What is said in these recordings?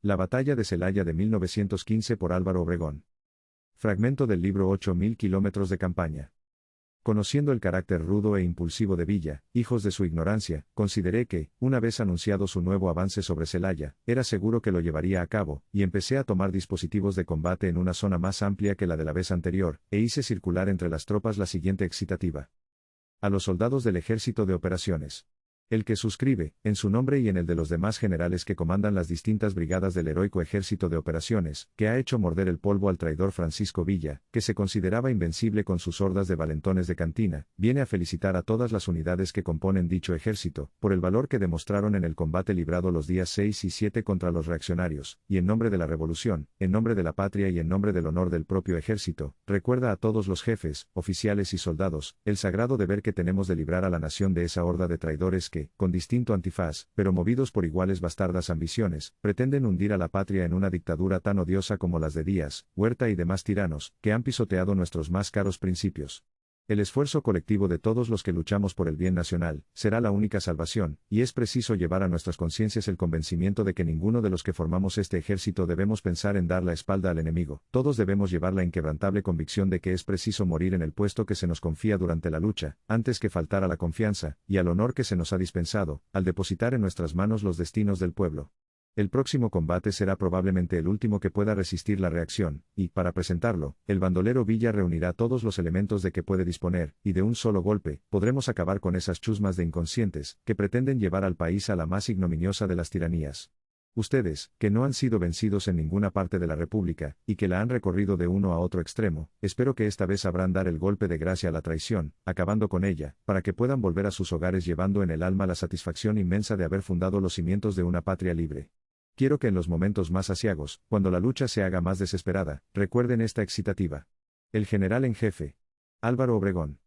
La batalla de Celaya de 1915 por Álvaro Obregón. Fragmento del libro 8000 kilómetros de campaña. Conociendo el carácter rudo e impulsivo de Villa, hijos de su ignorancia, consideré que, una vez anunciado su nuevo avance sobre Celaya, era seguro que lo llevaría a cabo, y empecé a tomar dispositivos de combate en una zona más amplia que la de la vez anterior, e hice circular entre las tropas la siguiente excitativa. A los soldados del Ejército de Operaciones. El que suscribe, en su nombre y en el de los demás generales que comandan las distintas brigadas del heroico Ejército de Operaciones, que ha hecho morder el polvo al traidor Francisco Villa, que se consideraba invencible con sus hordas de valentones de cantina, viene a felicitar a todas las unidades que componen dicho ejército, por el valor que demostraron en el combate librado los días 6 y 7 contra los reaccionarios, y en nombre de la revolución, en nombre de la patria y en nombre del honor del propio ejército, recuerda a todos los jefes, oficiales y soldados, el sagrado deber que tenemos de librar a la nación de esa horda de traidores que, con distinto antifaz, pero movidos por iguales bastardas ambiciones, pretenden hundir a la patria en una dictadura tan odiosa como las de Díaz, Huerta y demás tiranos, que han pisoteado nuestros más caros principios. El esfuerzo colectivo de todos los que luchamos por el bien nacional, será la única salvación, y es preciso llevar a nuestras conciencias el convencimiento de que ninguno de los que formamos este ejército debemos pensar en dar la espalda al enemigo, todos debemos llevar la inquebrantable convicción de que es preciso morir en el puesto que se nos confía durante la lucha, antes que faltar a la confianza, y al honor que se nos ha dispensado, al depositar en nuestras manos los destinos del pueblo. El próximo combate será probablemente el último que pueda resistir la reacción, y, para presentarlo, el bandolero Villa reunirá todos los elementos de que puede disponer, y de un solo golpe, podremos acabar con esas chusmas de inconscientes, que pretenden llevar al país a la más ignominiosa de las tiranías. Ustedes, que no han sido vencidos en ninguna parte de la República, y que la han recorrido de uno a otro extremo, espero que esta vez sabrán dar el golpe de gracia a la traición, acabando con ella, para que puedan volver a sus hogares llevando en el alma la satisfacción inmensa de haber fundado los cimientos de una patria libre. Quiero que en los momentos más aciagos, cuando la lucha se haga más desesperada, recuerden esta excitativa. El general en jefe. Álvaro Obregón.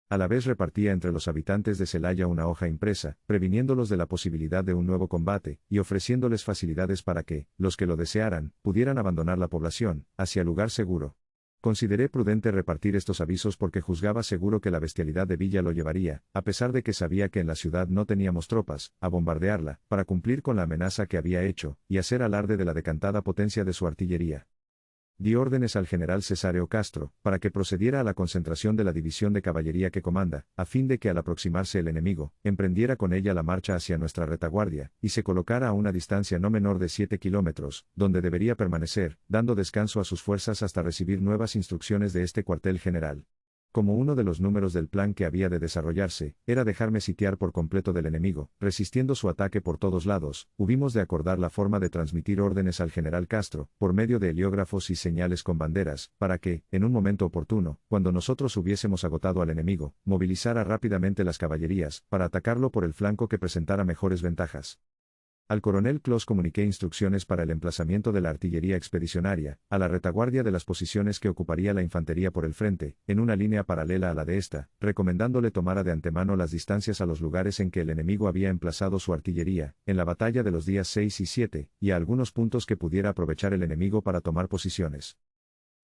A la vez repartía entre los habitantes de Celaya una hoja impresa, previniéndolos de la posibilidad de un nuevo combate, y ofreciéndoles facilidades para que, los que lo desearan, pudieran abandonar la población, hacia lugar seguro. Consideré prudente repartir estos avisos porque juzgaba seguro que la bestialidad de Villa lo llevaría, a pesar de que sabía que en la ciudad no teníamos tropas, a bombardearla, para cumplir con la amenaza que había hecho, y hacer alarde de la decantada potencia de su artillería. Di órdenes al general Cesáreo Castro, para que procediera a la concentración de la división de caballería que comanda, a fin de que al aproximarse el enemigo, emprendiera con ella la marcha hacia nuestra retaguardia, y se colocara a una distancia no menor de 7 kilómetros, donde debería permanecer, dando descanso a sus fuerzas hasta recibir nuevas instrucciones de este cuartel general. Como uno de los números del plan que había de desarrollarse, era dejarme sitiar por completo del enemigo, resistiendo su ataque por todos lados, hubimos de acordar la forma de transmitir órdenes al general Castro, por medio de heliógrafos y señales con banderas, para que, en un momento oportuno, cuando nosotros hubiésemos agotado al enemigo, movilizara rápidamente las caballerías, para atacarlo por el flanco que presentara mejores ventajas. Al coronel Clos comuniqué instrucciones para el emplazamiento de la artillería expedicionaria, a la retaguardia de las posiciones que ocuparía la infantería por el frente, en una línea paralela a la de esta, recomendándole tomara de antemano las distancias a los lugares en que el enemigo había emplazado su artillería, en la batalla de los días 6 y 7, y a algunos puntos que pudiera aprovechar el enemigo para tomar posiciones.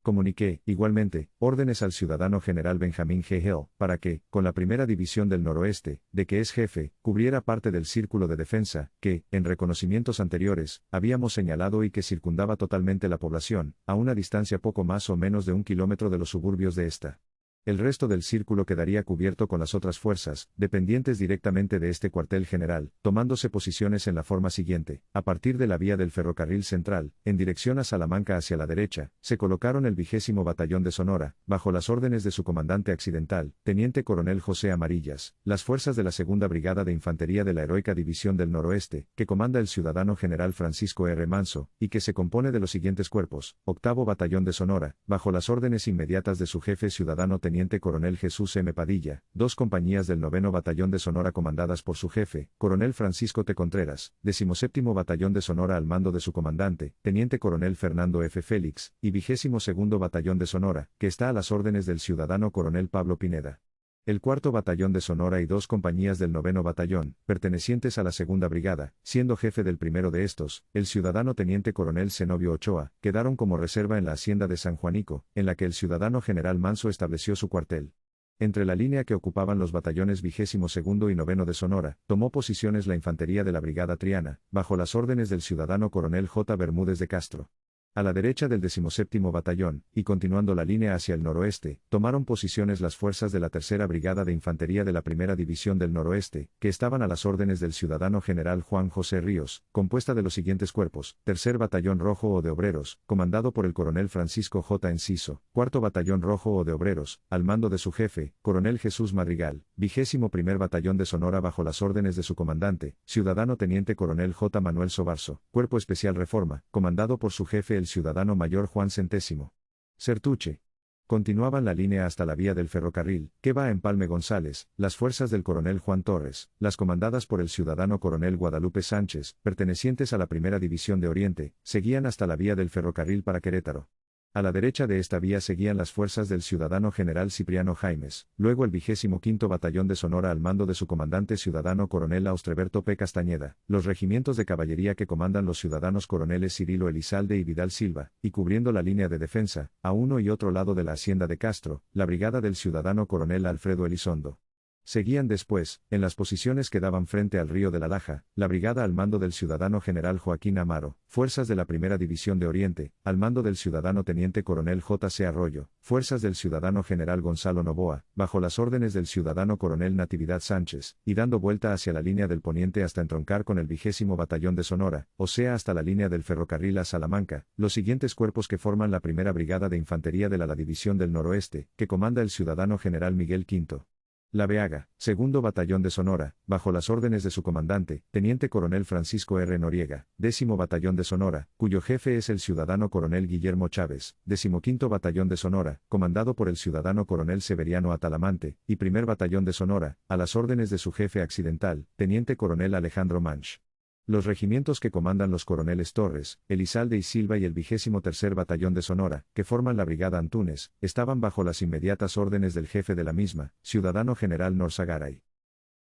Comuniqué, igualmente, órdenes al ciudadano general Benjamín G. Hill, para que, con la primera división del noroeste, de que es jefe, cubriera parte del círculo de defensa, que, en reconocimientos anteriores, habíamos señalado y que circundaba totalmente la población, a una distancia poco más o menos de 1 kilómetro de los suburbios de esta. El resto del círculo quedaría cubierto con las otras fuerzas, dependientes directamente de este cuartel general, tomándose posiciones en la forma siguiente: a partir de la vía del ferrocarril central, en dirección a Salamanca hacia la derecha, se colocaron el 20º Batallón de Sonora, bajo las órdenes de su comandante accidental, teniente coronel José Amarillas, las fuerzas de la Segunda Brigada de Infantería de la Heroica División del Noroeste, que comanda el ciudadano general Francisco R. Manso, y que se compone de los siguientes cuerpos: 8º Batallón de Sonora, bajo las órdenes inmediatas de su jefe ciudadano teniente coronel Jesús M. Padilla, 2 compañías del 9º Batallón de Sonora comandadas por su jefe, coronel Francisco T. Contreras, 17º Batallón de Sonora al mando de su comandante, teniente coronel Fernando F. Félix, y 22º Batallón de Sonora, que está a las órdenes del ciudadano coronel Pablo Pineda. El 4º Batallón de Sonora y 2 compañías del 9º Batallón, pertenecientes a la Segunda Brigada, siendo jefe del primero de estos, el ciudadano teniente coronel Zenobio Ochoa, quedaron como reserva en la hacienda de San Juanico, en la que el ciudadano general Manso estableció su cuartel. Entre la línea que ocupaban los batallones 22º y 9º de Sonora, tomó posiciones la infantería de la Brigada Triana, bajo las órdenes del ciudadano coronel J. Bermúdez de Castro. A la derecha del 17º Batallón, y continuando la línea hacia el noroeste, tomaron posiciones las fuerzas de la Tercera Brigada de Infantería de la Primera División del Noroeste, que estaban a las órdenes del ciudadano general Juan José Ríos, compuesta de los siguientes cuerpos: Tercer Batallón Rojo o de Obreros, comandado por el coronel Francisco J. Enciso; Cuarto Batallón Rojo o de Obreros, al mando de su jefe, coronel Jesús Madrigal; 21º Batallón de Sonora bajo las órdenes de su comandante, ciudadano teniente coronel J. Manuel Sobarzo; Cuerpo Especial Reforma, comandado por su jefe el ciudadano mayor Juan Centésimo Certuche. Continuaban la línea hasta la vía del ferrocarril, que va a Empalme González, las fuerzas del coronel Juan Torres, las comandadas por el ciudadano coronel Guadalupe Sánchez, pertenecientes a la Primera División de Oriente, seguían hasta la vía del ferrocarril para Querétaro. A la derecha de esta vía seguían las fuerzas del ciudadano general Cipriano Jaimes, luego el 25º Batallón de Sonora al mando de su comandante ciudadano coronel Austreberto P. Castañeda, los regimientos de caballería que comandan los ciudadanos coroneles Cirilo Elizalde y Vidal Silva, y cubriendo la línea de defensa, a uno y otro lado de la hacienda de Castro, la brigada del ciudadano coronel Alfredo Elizondo. Seguían después, en las posiciones que daban frente al río de la Laja, la brigada al mando del ciudadano general Joaquín Amaro, fuerzas de la Primera División de Oriente, al mando del ciudadano teniente coronel J. C. Arroyo, fuerzas del ciudadano general Gonzalo Novoa, bajo las órdenes del ciudadano coronel Natividad Sánchez, y dando vuelta hacia la línea del poniente hasta entroncar con el 20º Batallón de Sonora, o sea hasta la línea del ferrocarril a Salamanca, los siguientes cuerpos que forman la Primera Brigada de Infantería de la División del Noroeste, que comanda el ciudadano general Miguel Quinto La Veaga, segundo Batallón de Sonora, bajo las órdenes de su comandante, teniente coronel Francisco R. Noriega; 10º Batallón de Sonora, cuyo jefe es el ciudadano coronel Guillermo Chávez; 15º Batallón de Sonora, comandado por el ciudadano coronel Severiano Atalamante; y Primer Batallón de Sonora, a las órdenes de su jefe accidental, teniente coronel Alejandro Manch. Los regimientos que comandan los coroneles Torres, Elizalde y Silva y el 23º Batallón de Sonora, que forman la Brigada Antunes, estaban bajo las inmediatas órdenes del jefe de la misma, ciudadano general Norzagaray.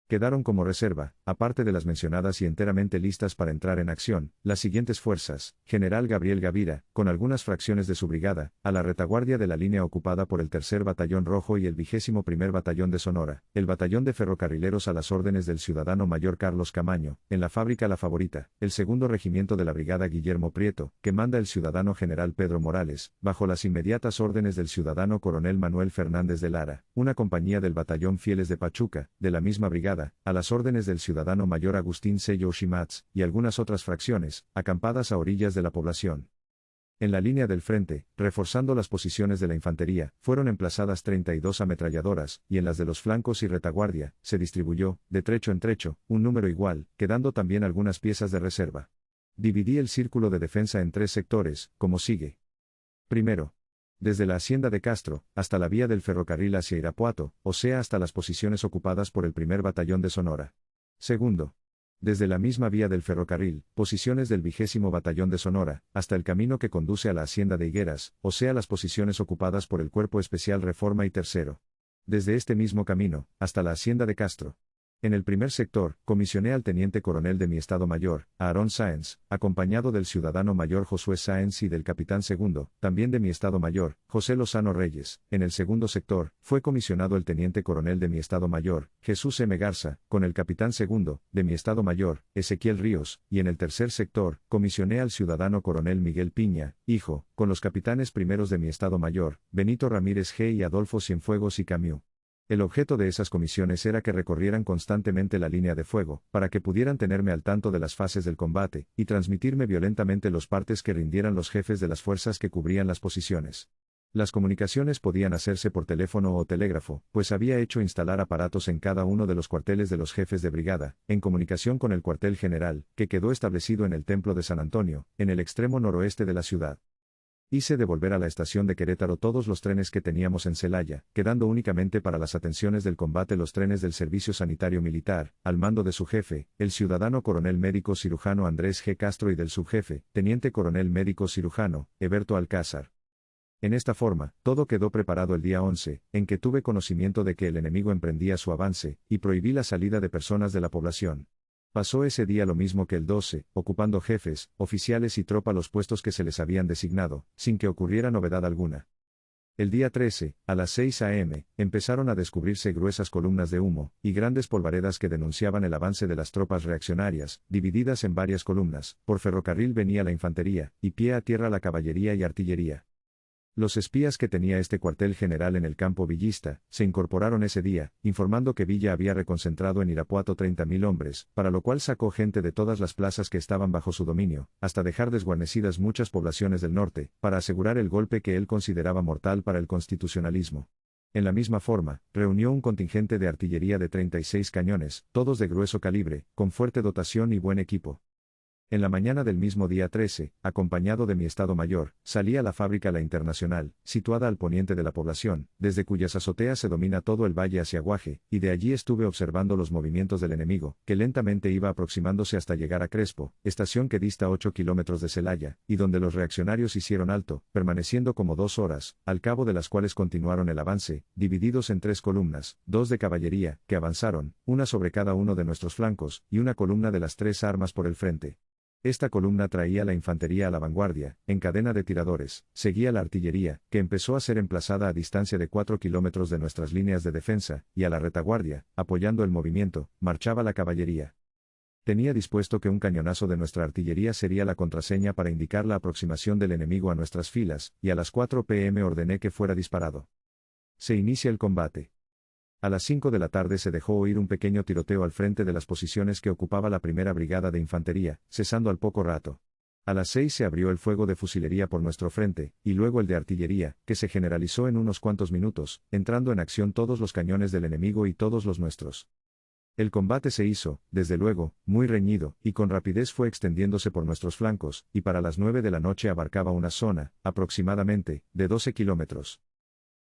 Quedaron como reserva, aparte de las mencionadas y enteramente listas para entrar en acción, las siguientes fuerzas: General Gabriel Gavira, con algunas fracciones de su brigada, a la retaguardia de la línea ocupada por el Tercer Batallón Rojo y el 21º Batallón de Sonora, el Batallón de Ferrocarrileros a las órdenes del ciudadano mayor Carlos Camaño, en la fábrica La Favorita, el segundo regimiento de la brigada Guillermo Prieto, que manda el ciudadano general Pedro Morales, bajo las inmediatas órdenes del ciudadano coronel Manuel Fernández de Lara, una compañía del Batallón Fieles de Pachuca, de la misma brigada, a las órdenes del ciudadano mayor Agustín Sello Shimatz, y algunas otras fracciones, acampadas a orillas de la población. En la línea del frente, reforzando las posiciones de la infantería, fueron emplazadas 32 ametralladoras, y en las de los flancos y retaguardia, se distribuyó, de trecho en trecho, un número igual, quedando también algunas piezas de reserva. Dividí el círculo de defensa en 3 sectores, como sigue. Primero, desde la hacienda de Castro, hasta la vía del ferrocarril hacia Irapuato, o sea hasta las posiciones ocupadas por el Primer Batallón de Sonora. Segundo, desde la misma vía del ferrocarril, posiciones del 20º Batallón de Sonora, hasta el camino que conduce a la hacienda de Higueras, o sea las posiciones ocupadas por el Cuerpo Especial Reforma. Y tercero, desde este mismo camino, hasta la hacienda de Castro. En el primer sector, comisioné al teniente coronel de mi Estado Mayor, Aarón Sáenz, acompañado del ciudadano mayor Josué Sáenz y del capitán segundo, también de mi Estado Mayor, José Lozano Reyes. En el segundo sector, fue comisionado el teniente coronel de mi Estado Mayor, Jesús M. Garza, con el capitán segundo, de mi Estado Mayor, Ezequiel Ríos, y en el tercer sector, comisioné al ciudadano coronel Miguel Piña, hijo, con los capitanes primeros de mi Estado Mayor, Benito Ramírez G. y Adolfo Cienfuegos y Camiu. El objeto de esas comisiones era que recorrieran constantemente la línea de fuego, para que pudieran tenerme al tanto de las fases del combate, y transmitirme violentamente los partes que rindieran los jefes de las fuerzas que cubrían las posiciones. Las comunicaciones podían hacerse por teléfono o telégrafo, pues había hecho instalar aparatos en cada uno de los cuarteles de los jefes de brigada, en comunicación con el cuartel general, que quedó establecido en el Templo de San Antonio, en el extremo noroeste de la ciudad. Hice devolver a la estación de Querétaro todos los trenes que teníamos en Celaya, quedando únicamente para las atenciones del combate los trenes del Servicio Sanitario Militar, al mando de su jefe, el ciudadano coronel médico cirujano Andrés G. Castro y del subjefe, teniente coronel médico cirujano, Eberto Alcázar. En esta forma, todo quedó preparado el día 11, en que tuve conocimiento de que el enemigo emprendía su avance, y prohibí la salida de personas de la población. Pasó ese día lo mismo que el 12, ocupando jefes, oficiales y tropa los puestos que se les habían designado, sin que ocurriera novedad alguna. El día 13, a las 6 a.m., empezaron a descubrirse gruesas columnas de humo, y grandes polvaredas que denunciaban el avance de las tropas reaccionarias, divididas en varias columnas. Por ferrocarril venía la infantería, y pie a tierra la caballería y artillería. Los espías que tenía este cuartel general en el campo villista, se incorporaron ese día, informando que Villa había reconcentrado en Irapuato 30.000 hombres, para lo cual sacó gente de todas las plazas que estaban bajo su dominio, hasta dejar desguarnecidas muchas poblaciones del norte, para asegurar el golpe que él consideraba mortal para el constitucionalismo. En la misma forma, reunió un contingente de artillería de 36 cañones, todos de grueso calibre, con fuerte dotación y buen equipo. En la mañana del mismo día 13, acompañado de mi Estado Mayor, salí a la fábrica La Internacional, situada al poniente de la población, desde cuyas azoteas se domina todo el valle hacia Guaje, y de allí estuve observando los movimientos del enemigo, que lentamente iba aproximándose hasta llegar a Crespo, estación que dista 8 kilómetros de Celaya, y donde los reaccionarios hicieron alto, permaneciendo como 2 horas, al cabo de las cuales continuaron el avance, divididos en 3 columnas, 2 de caballería, que avanzaron, una sobre cada uno de nuestros flancos, y una columna de las 3 armas por el frente. Esta columna traía la infantería a la vanguardia, en cadena de tiradores, seguía la artillería, que empezó a ser emplazada a distancia de 4 kilómetros de nuestras líneas de defensa, y a la retaguardia, apoyando el movimiento, marchaba la caballería. Tenía dispuesto que un cañonazo de nuestra artillería sería la contraseña para indicar la aproximación del enemigo a nuestras filas, y a las 4 p.m. ordené que fuera disparado. Se inicia el combate. A las 5 de la tarde se dejó oír un pequeño tiroteo al frente de las posiciones que ocupaba la primera brigada de infantería, cesando al poco rato. A las 6 se abrió el fuego de fusilería por nuestro frente, y luego el de artillería, que se generalizó en unos cuantos minutos, entrando en acción todos los cañones del enemigo y todos los nuestros. El combate se hizo, desde luego, muy reñido, y con rapidez fue extendiéndose por nuestros flancos, y para las 9 de la noche abarcaba una zona, aproximadamente, de 12 kilómetros.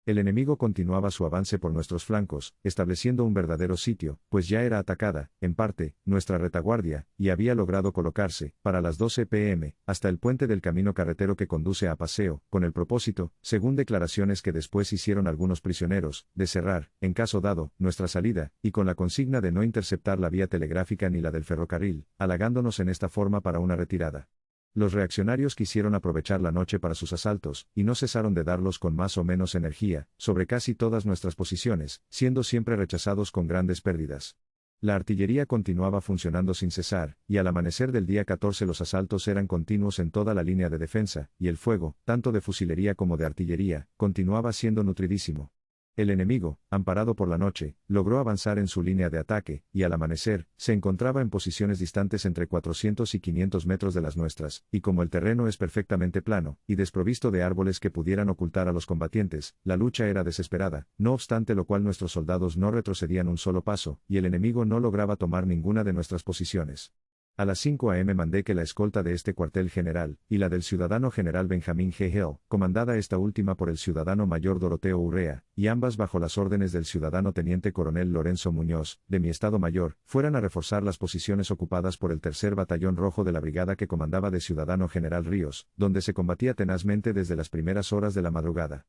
El enemigo continuaba su avance por nuestros flancos, estableciendo un verdadero sitio, pues ya era atacada, en parte, nuestra retaguardia, y había logrado colocarse, para las 12 p.m., hasta el puente del camino carretero que conduce a Paseo, con el propósito, según declaraciones que después hicieron algunos prisioneros, de cerrar, en caso dado, nuestra salida, y con la consigna de no interceptar la vía telegráfica ni la del ferrocarril, halagándonos en esta forma para una retirada. Los reaccionarios quisieron aprovechar la noche para sus asaltos, y no cesaron de darlos con más o menos energía, sobre casi todas nuestras posiciones, siendo siempre rechazados con grandes pérdidas. La artillería continuaba funcionando sin cesar, y al amanecer del día 14 los asaltos eran continuos en toda la línea de defensa, y el fuego, tanto de fusilería como de artillería, continuaba siendo nutridísimo. El enemigo, amparado por la noche, logró avanzar en su línea de ataque, y al amanecer, se encontraba en posiciones distantes entre 400 y 500 metros de las nuestras, y como el terreno es perfectamente plano, y desprovisto de árboles que pudieran ocultar a los combatientes, la lucha era desesperada, no obstante lo cual nuestros soldados no retrocedían un solo paso, y el enemigo no lograba tomar ninguna de nuestras posiciones. A las 5 a.m. mandé que la escolta de este cuartel general, y la del ciudadano general Benjamín G. Hill, comandada esta última por el ciudadano mayor Doroteo Urrea, y ambas bajo las órdenes del ciudadano teniente coronel Lorenzo Muñoz, de mi Estado Mayor, fueran a reforzar las posiciones ocupadas por el tercer batallón rojo de la brigada que comandaba de ciudadano general Ríos, donde se combatía tenazmente desde las primeras horas de la madrugada.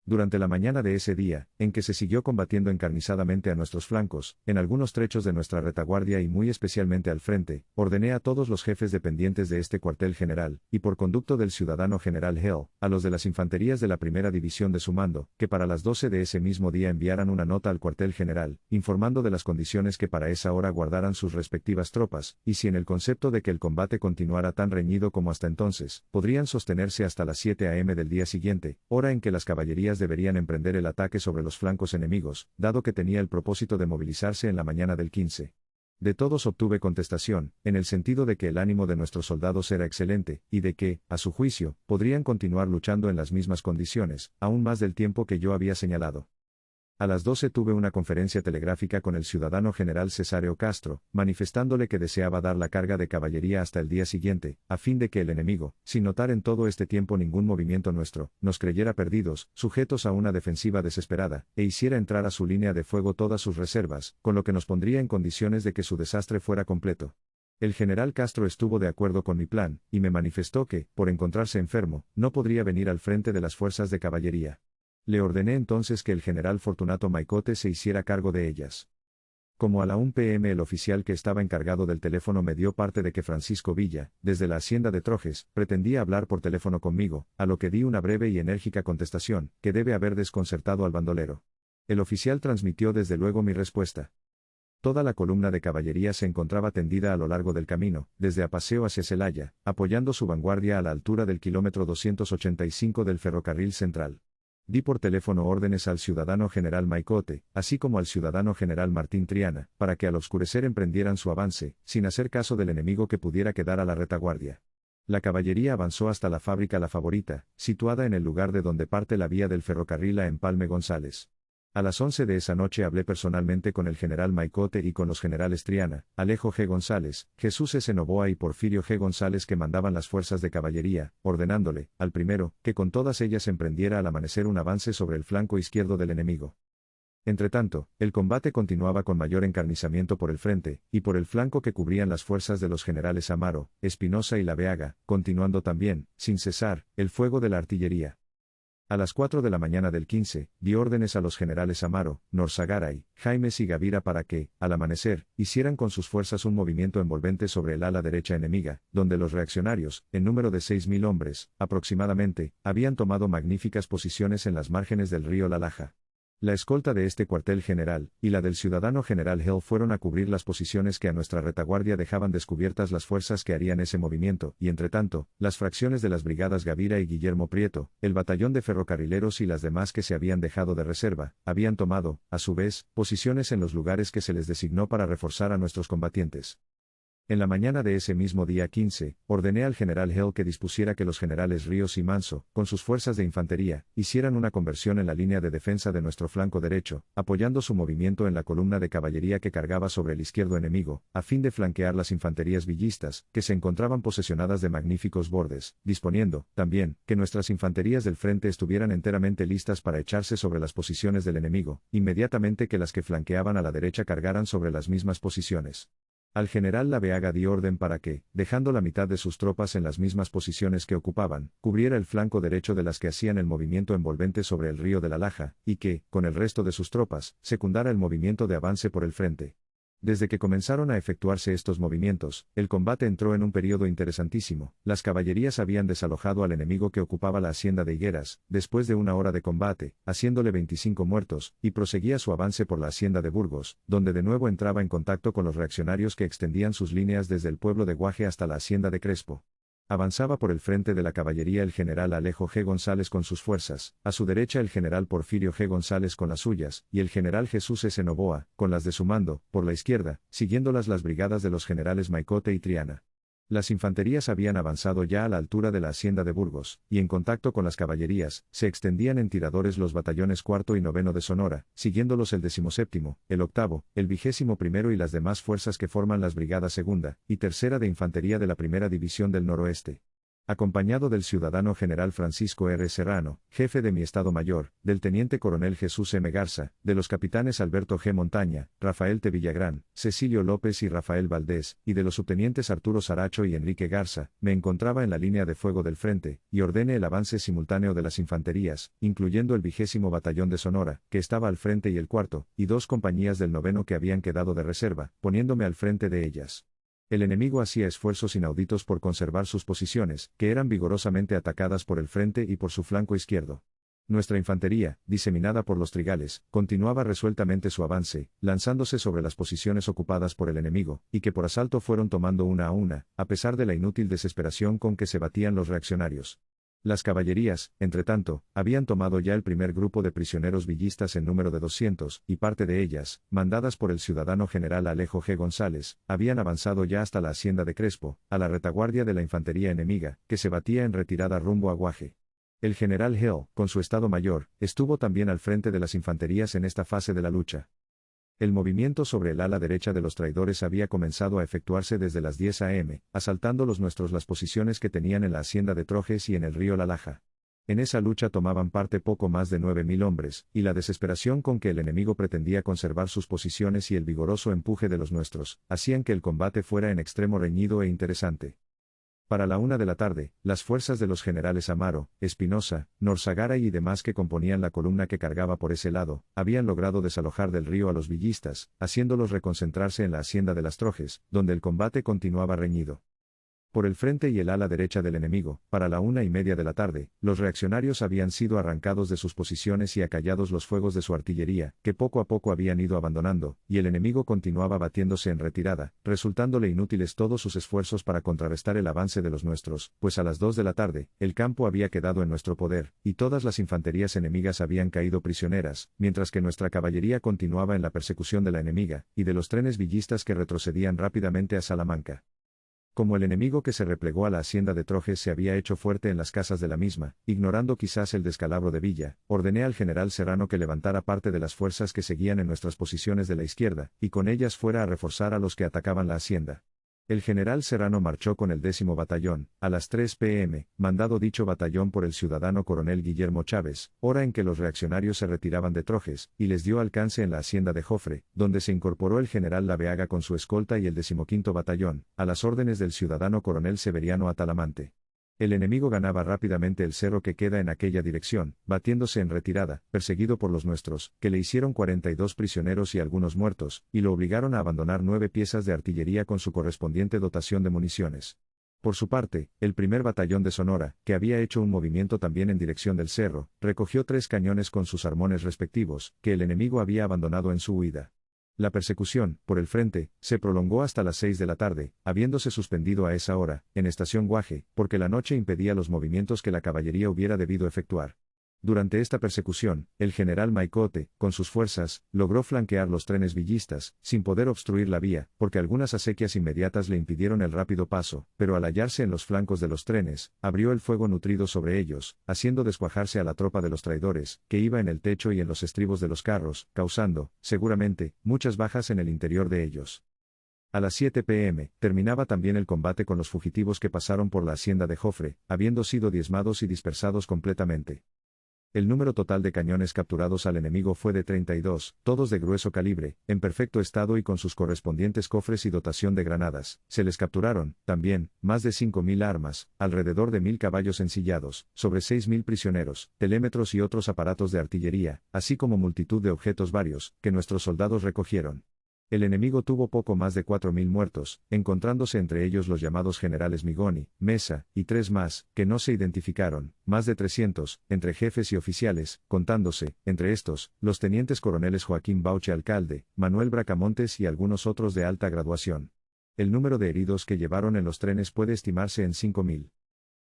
Durante la mañana de ese día, en que se siguió combatiendo encarnizadamente a nuestros flancos, en algunos trechos de nuestra retaguardia y muy especialmente al frente, ordené a todos los jefes dependientes de este cuartel general, y por conducto del ciudadano general Hill, a los de las infanterías de la primera división de su mando, que para las 12 de ese mismo día enviaran una nota al cuartel general, informando de las condiciones que para esa hora guardaran sus respectivas tropas, y si en el concepto de que el combate continuara tan reñido como hasta entonces, podrían sostenerse hasta las 7 a.m. del día siguiente, hora en que las caballerías deberían emprender el ataque sobre los flancos enemigos, dado que tenía el propósito de movilizarse en la mañana del 15. De todos obtuve contestación, en el sentido de que el ánimo de nuestros soldados era excelente, y de que, a su juicio, podrían continuar luchando en las mismas condiciones, aún más del tiempo que yo había señalado. A las 12 tuve una conferencia telegráfica con el ciudadano general Cesáreo Castro, manifestándole que deseaba dar la carga de caballería hasta el día siguiente, a fin de que el enemigo, sin notar en todo este tiempo ningún movimiento nuestro, nos creyera perdidos, sujetos a una defensiva desesperada, e hiciera entrar a su línea de fuego todas sus reservas, con lo que nos pondría en condiciones de que su desastre fuera completo. El general Castro estuvo de acuerdo con mi plan, y me manifestó que, por encontrarse enfermo, no podría venir al frente de las fuerzas de caballería. Le ordené entonces que el general Fortunato Maicote se hiciera cargo de ellas. Como a la 1 p.m. el oficial que estaba encargado del teléfono me dio parte de que Francisco Villa, desde la hacienda de Trojes, pretendía hablar por teléfono conmigo, a lo que di una breve y enérgica contestación, que debe haber desconcertado al bandolero. El oficial transmitió desde luego mi respuesta. Toda la columna de caballería se encontraba tendida a lo largo del camino, desde Apaseo hacia Celaya, apoyando su vanguardia a la altura del kilómetro 285 del ferrocarril central. Di por teléfono órdenes al ciudadano general Maicote, así como al ciudadano general Martín Triana, para que al oscurecer emprendieran su avance, sin hacer caso del enemigo que pudiera quedar a la retaguardia. La caballería avanzó hasta la fábrica La Favorita, situada en el lugar de donde parte la vía del ferrocarril a Empalme González. A las 11 de esa noche hablé personalmente con el general Maicote y con los generales Triana, Alejo G. González, Jesús S. Novoa y Porfirio G. González que mandaban las fuerzas de caballería, ordenándole, al primero, que con todas ellas emprendiera al amanecer un avance sobre el flanco izquierdo del enemigo. Entretanto, el combate continuaba con mayor encarnizamiento por el frente, y por el flanco que cubrían las fuerzas de los generales Amaro, Espinosa y Laveaga, continuando también, sin cesar, el fuego de la artillería. A las 4 de la mañana del 15, di órdenes a los generales Amaro, Norzagaray, Jaimes y Gavira para que, al amanecer, hicieran con sus fuerzas un movimiento envolvente sobre el ala derecha enemiga, donde los reaccionarios, en número de 6.000 hombres, aproximadamente, habían tomado magníficas posiciones en las márgenes del río La Laja. La escolta de este cuartel general, y la del ciudadano general Hill fueron a cubrir las posiciones que a nuestra retaguardia dejaban descubiertas las fuerzas que harían ese movimiento, y entretanto, las fracciones de las brigadas Gavira y Guillermo Prieto, el batallón de ferrocarrileros y las demás que se habían dejado de reserva, habían tomado, a su vez, posiciones en los lugares que se les designó para reforzar a nuestros combatientes. En la mañana de ese mismo día 15, ordené al general Hill que dispusiera que los generales Ríos y Manso, con sus fuerzas de infantería, hicieran una conversión en la línea de defensa de nuestro flanco derecho, apoyando su movimiento en la columna de caballería que cargaba sobre el izquierdo enemigo, a fin de flanquear las infanterías villistas, que se encontraban posesionadas de magníficos bordes, disponiendo, también, que nuestras infanterías del frente estuvieran enteramente listas para echarse sobre las posiciones del enemigo, inmediatamente que las que flanqueaban a la derecha cargaran sobre las mismas posiciones. Al general Laveaga di orden para que, dejando la mitad de sus tropas en las mismas posiciones que ocupaban, cubriera el flanco derecho de las que hacían el movimiento envolvente sobre el río de la Laja, y que, con el resto de sus tropas, secundara el movimiento de avance por el frente. Desde que comenzaron a efectuarse estos movimientos, el combate entró en un período interesantísimo. Las caballerías habían desalojado al enemigo que ocupaba la hacienda de Higueras, después de una hora de combate, haciéndole 25 muertos, y proseguía su avance por la hacienda de Burgos, donde de nuevo entraba en contacto con los reaccionarios que extendían sus líneas desde el pueblo de Guaje hasta la hacienda de Crespo. Avanzaba por el frente de la caballería el general Alejo G. González con sus fuerzas, a su derecha el general Porfirio G. González con las suyas, y el general Jesús S. Novoa, con las de su mando, por la izquierda, siguiéndolas las brigadas de los generales Maicote y Triana. Las infanterías habían avanzado ya a la altura de la hacienda de Burgos, y en contacto con las caballerías, se extendían en tiradores los batallones 4º y 9º de Sonora, siguiéndolos el 17º, el 8º, el 21º y las demás fuerzas que forman las brigadas 2ª y 3ª de infantería de la 1ª División del Noroeste. Acompañado del ciudadano general Francisco R. Serrano, jefe de mi Estado Mayor, del teniente coronel Jesús M. Garza, de los capitanes Alberto G. Montaña, Rafael T. Villagrán, Cecilio López y Rafael Valdés, y de los subtenientes Arturo Saracho y Enrique Garza, me encontraba en la línea de fuego del frente, y ordené el avance simultáneo de las infanterías, incluyendo el 20º Batallón de Sonora, que estaba al frente y el 4º, y 2 compañías del 9º que habían quedado de reserva, poniéndome al frente de ellas. El enemigo hacía esfuerzos inauditos por conservar sus posiciones, que eran vigorosamente atacadas por el frente y por su flanco izquierdo. Nuestra infantería, diseminada por los trigales, continuaba resueltamente su avance, lanzándose sobre las posiciones ocupadas por el enemigo, y que por asalto fueron tomando una a una, a pesar de la inútil desesperación con que se batían los reaccionarios. Las caballerías, entretanto, habían tomado ya el primer grupo de prisioneros villistas en número de 200, y parte de ellas, mandadas por el ciudadano general Alejo G. González, habían avanzado ya hasta la hacienda de Crespo, a la retaguardia de la infantería enemiga, que se batía en retirada rumbo a Guaje. El general Hill, con su Estado Mayor, estuvo también al frente de las infanterías en esta fase de la lucha. El movimiento sobre el ala derecha de los traidores había comenzado a efectuarse desde las 10 a.m., asaltando los nuestros las posiciones que tenían en la hacienda de Trojes y en el río La Laja. En esa lucha tomaban parte poco más de 9.000 hombres, y la desesperación con que el enemigo pretendía conservar sus posiciones y el vigoroso empuje de los nuestros, hacían que el combate fuera en extremo reñido e interesante. Para la 1 de la tarde, las fuerzas de los generales Amaro, Espinosa, Norzagaray y demás que componían la columna que cargaba por ese lado, habían logrado desalojar del río a los villistas, haciéndolos reconcentrarse en la hacienda de las Trojes, donde el combate continuaba reñido. Por el frente y el ala derecha del enemigo, para la 1:30 de la tarde, los reaccionarios habían sido arrancados de sus posiciones y acallados los fuegos de su artillería, que poco a poco habían ido abandonando, y el enemigo continuaba batiéndose en retirada, resultándole inútiles todos sus esfuerzos para contrarrestar el avance de los nuestros, pues a las 2 de la tarde, el campo había quedado en nuestro poder, y todas las infanterías enemigas habían caído prisioneras, mientras que nuestra caballería continuaba en la persecución de la enemiga, y de los trenes villistas que retrocedían rápidamente a Salamanca. Como el enemigo que se replegó a la hacienda de Trojes se había hecho fuerte en las casas de la misma, ignorando quizás el descalabro de Villa, ordené al general Serrano que levantara parte de las fuerzas que seguían en nuestras posiciones de la izquierda, y con ellas fuera a reforzar a los que atacaban la hacienda. El general Serrano marchó con el 10º batallón, a las 3 p.m., mandado dicho batallón por el ciudadano coronel Guillermo Chávez, hora en que los reaccionarios se retiraban de Trojes, y les dio alcance en la hacienda de Jofre, donde se incorporó el general Laveaga con su escolta y el 15º batallón, a las órdenes del ciudadano coronel Severiano Atalamante. El enemigo ganaba rápidamente el cerro que queda en aquella dirección, batiéndose en retirada, perseguido por los nuestros, que le hicieron 42 prisioneros y algunos muertos, y lo obligaron a abandonar 9 piezas de artillería con su correspondiente dotación de municiones. Por su parte, el primer batallón de Sonora, que había hecho un movimiento también en dirección del cerro, recogió 3 cañones con sus armones respectivos, que el enemigo había abandonado en su huida. La persecución, por el frente, se prolongó hasta las 6 de la tarde, habiéndose suspendido a esa hora, en Estación Guaje, porque la noche impedía los movimientos que la caballería hubiera debido efectuar. Durante esta persecución, el general Maicote, con sus fuerzas, logró flanquear los trenes villistas, sin poder obstruir la vía, porque algunas acequias inmediatas le impidieron el rápido paso, pero al hallarse en los flancos de los trenes, abrió el fuego nutrido sobre ellos, haciendo descuajarse a la tropa de los traidores, que iba en el techo y en los estribos de los carros, causando, seguramente, muchas bajas en el interior de ellos. A las 7 p.m., terminaba también el combate con los fugitivos que pasaron por la hacienda de Jofre, habiendo sido diezmados y dispersados completamente. El número total de cañones capturados al enemigo fue de 32, todos de grueso calibre, en perfecto estado y con sus correspondientes cofres y dotación de granadas. Se les capturaron, también, más de 5.000 armas, alrededor de 1.000 caballos ensillados, sobre 6.000 prisioneros, telémetros y otros aparatos de artillería, así como multitud de objetos varios, que nuestros soldados recogieron. El enemigo tuvo poco más de 4.000 muertos, encontrándose entre ellos los llamados generales Migoni, Mesa, y 3 más, que no se identificaron, más de 300, entre jefes y oficiales, contándose, entre estos, los tenientes coroneles Joaquín Bauche Alcalde, Manuel Bracamontes y algunos otros de alta graduación. El número de heridos que llevaron en los trenes puede estimarse en 5.000.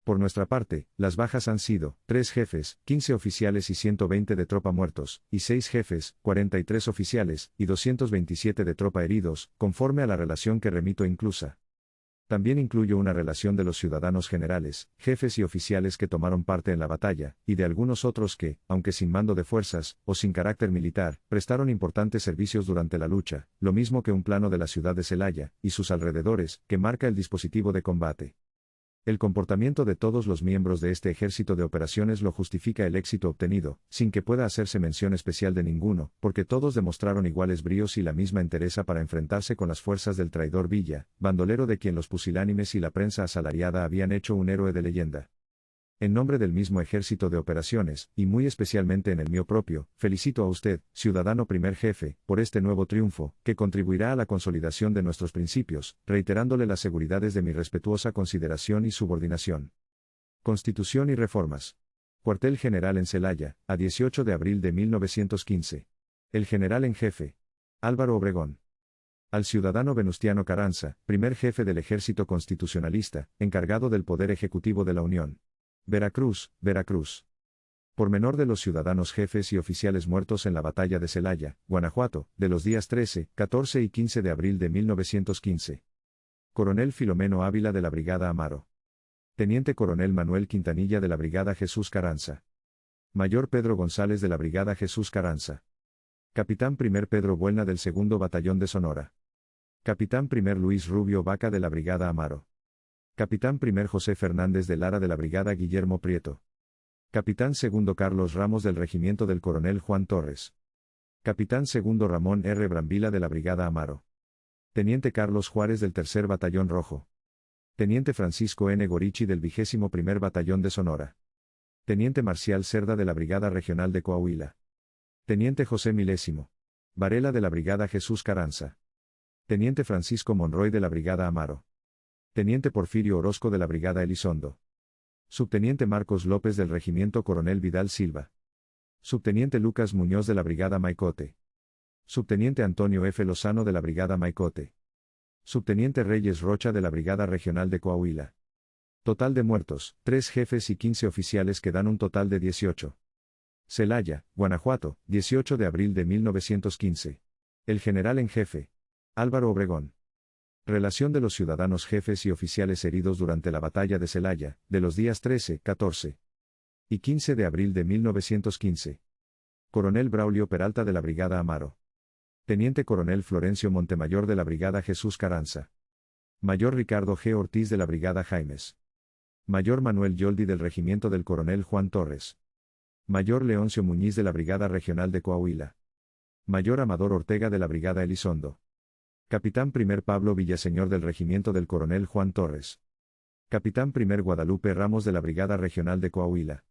Por nuestra parte, las bajas han sido, 3 jefes, 15 oficiales y 120 de tropa muertos, y 6 jefes, 43 oficiales, y 227 de tropa heridos, conforme a la relación que remito inclusa. También incluyo una relación de los ciudadanos generales, jefes y oficiales que tomaron parte en la batalla, y de algunos otros que, aunque sin mando de fuerzas, o sin carácter militar, prestaron importantes servicios durante la lucha, lo mismo que un plano de la ciudad de Celaya, y sus alrededores, que marca el dispositivo de combate. El comportamiento de todos los miembros de este ejército de operaciones lo justifica el éxito obtenido, sin que pueda hacerse mención especial de ninguno, porque todos demostraron iguales bríos y la misma entereza para enfrentarse con las fuerzas del traidor Villa, bandolero de quien los pusilánimes y la prensa asalariada habían hecho un héroe de leyenda. En nombre del mismo ejército de operaciones, y muy especialmente en el mío propio, felicito a usted, ciudadano primer jefe, por este nuevo triunfo, que contribuirá a la consolidación de nuestros principios, reiterándole las seguridades de mi respetuosa consideración y subordinación. Constitución y reformas. Cuartel General en Celaya, a 18 de abril de 1915. El general en jefe. Álvaro Obregón. Al ciudadano Venustiano Carranza, primer jefe del Ejército Constitucionalista, encargado del Poder Ejecutivo de la Unión. Veracruz, Veracruz. Pormenor de los ciudadanos jefes y oficiales muertos en la batalla de Celaya, Guanajuato, de los días 13, 14 y 15 de abril de 1915. Coronel Filomeno Ávila de la Brigada Amaro. Teniente Coronel Manuel Quintanilla de la Brigada Jesús Carranza. Mayor Pedro González de la Brigada Jesús Carranza. Capitán Primer Pedro Buelna del Segundo Batallón de Sonora. Capitán Primer Luis Rubio Vaca de la Brigada Amaro. Capitán Primer José Fernández de Lara de la Brigada Guillermo Prieto. Capitán Segundo Carlos Ramos del Regimiento del Coronel Juan Torres. Capitán Segundo Ramón R. Brambila de la Brigada Amaro. Teniente Carlos Juárez del Tercer Batallón Rojo. Teniente Francisco N. Gorichi del 21º Batallón de Sonora. Teniente Marcial Cerda de la Brigada Regional de Coahuila. Teniente José Milésimo Varela de la Brigada Jesús Carranza. Teniente Francisco Monroy de la Brigada Amaro. Teniente Porfirio Orozco de la Brigada Elizondo. Subteniente Marcos López del Regimiento Coronel Vidal Silva. Subteniente Lucas Muñoz de la Brigada Maicote. Subteniente Antonio F. Lozano de la Brigada Maicote. Subteniente Reyes Rocha de la Brigada Regional de Coahuila. Total de muertos, 3 jefes y 15 oficiales que dan un total de 18. Celaya, Guanajuato, 18 de abril de 1915. El general en jefe. Álvaro Obregón. Relación de los ciudadanos jefes y oficiales heridos durante la batalla de Celaya, de los días 13, 14 y 15 de abril de 1915. Coronel Braulio Peralta de la Brigada Amaro. Teniente Coronel Florencio Montemayor de la Brigada Jesús Carranza. Mayor Ricardo G. Ortiz de la Brigada Jaimes. Mayor Manuel Yoldi del Regimiento del Coronel Juan Torres. Mayor Leoncio Muñiz de la Brigada Regional de Coahuila. Mayor Amador Ortega de la Brigada Elizondo. Capitán I. Pablo Villaseñor del Regimiento del Coronel Juan Torres. Capitán I. Guadalupe Ramos de la Brigada Regional de Coahuila.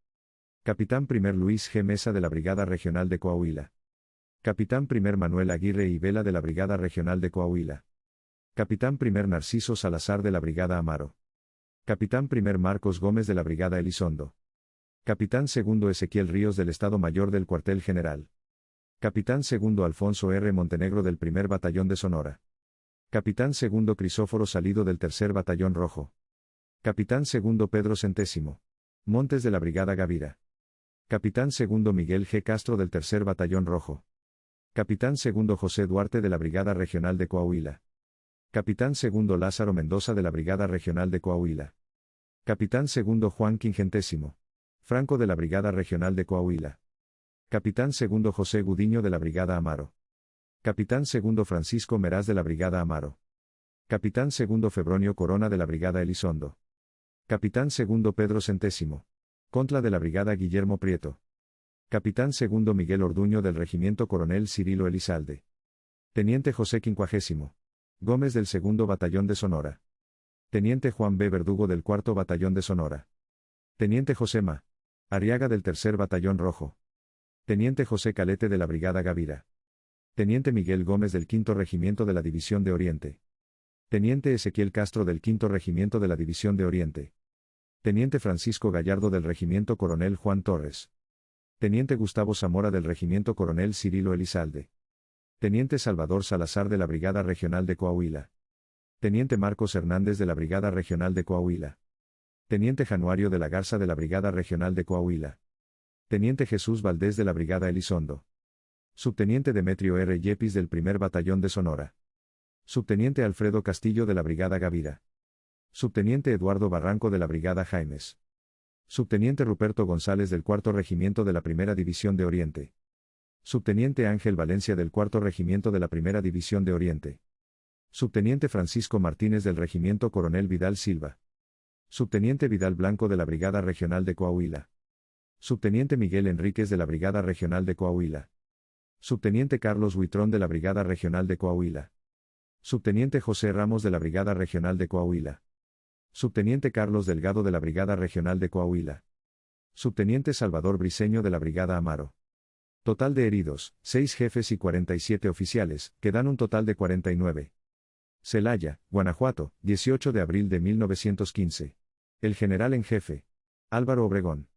Capitán I. Luis G. Mesa de la Brigada Regional de Coahuila. Capitán I. Manuel Aguirre y Vela de la Brigada Regional de Coahuila. Capitán I. Narciso Salazar de la Brigada Amaro. Capitán I. Marcos Gómez de la Brigada Elizondo. Capitán II. Ezequiel Ríos del Estado Mayor del Cuartel General. Capitán II. Alfonso R. Montenegro del 1 Batallón de Sonora. Capitán II. Crisóforo Salido del 3 Batallón Rojo. Capitán II. Pedro Centésimo Montes de la Brigada Gavira. Capitán II. Miguel G. Castro del 3 Batallón Rojo. Capitán II. José Duarte de la Brigada Regional de Coahuila. Capitán II. Lázaro Mendoza de la Brigada Regional de Coahuila. Capitán II. Juan Quingentésimo Franco de la Brigada Regional de Coahuila. Capitán II. José Gudiño de la Brigada Amaro. Capitán II. Francisco Meraz de la Brigada Amaro. Capitán II. Febronio Corona de la Brigada Elizondo. Capitán II. Pedro Centésimo Contla de la Brigada Guillermo Prieto. Capitán II. Miguel Orduño del Regimiento Coronel Cirilo Elizalde. Teniente José Quincuagésimo Gómez del 2 Batallón de Sonora. Teniente Juan B. Verdugo del 4 Batallón de Sonora. Teniente José Ma. Arriaga del 3 Batallón Rojo. Teniente José Calete de la Brigada Gavira. Teniente Miguel Gómez del 5 Regimiento de la División de Oriente. Teniente Ezequiel Castro del 5 Regimiento de la División de Oriente. Teniente Francisco Gallardo del Regimiento Coronel Juan Torres. Teniente Gustavo Zamora del Regimiento Coronel Cirilo Elizalde. Teniente Salvador Salazar de la Brigada Regional de Coahuila. Teniente Marcos Hernández de la Brigada Regional de Coahuila. Teniente Januario de la Garza de la Brigada Regional de Coahuila. Teniente Jesús Valdés de la Brigada Elizondo. Subteniente Demetrio R. Yepis del 1 Batallón de Sonora. Subteniente Alfredo Castillo de la Brigada Gavira. Subteniente Eduardo Barranco de la Brigada Jaimes. Subteniente Ruperto González del 4 Regimiento de la Primera División de Oriente. Subteniente Ángel Valencia del 4 Regimiento de la Primera División de Oriente. Subteniente Francisco Martínez del Regimiento Coronel Vidal Silva. Subteniente Vidal Blanco de la Brigada Regional de Coahuila. Subteniente Miguel Enríquez de la Brigada Regional de Coahuila. Subteniente Carlos Huitrón de la Brigada Regional de Coahuila. Subteniente José Ramos de la Brigada Regional de Coahuila. Subteniente Carlos Delgado de la Brigada Regional de Coahuila. Subteniente Salvador Briceño de la Brigada Amaro. Total de heridos, 6 jefes y 47 oficiales, que dan un total de 49. Celaya, Guanajuato, 18 de abril de 1915. El general en jefe. Álvaro Obregón.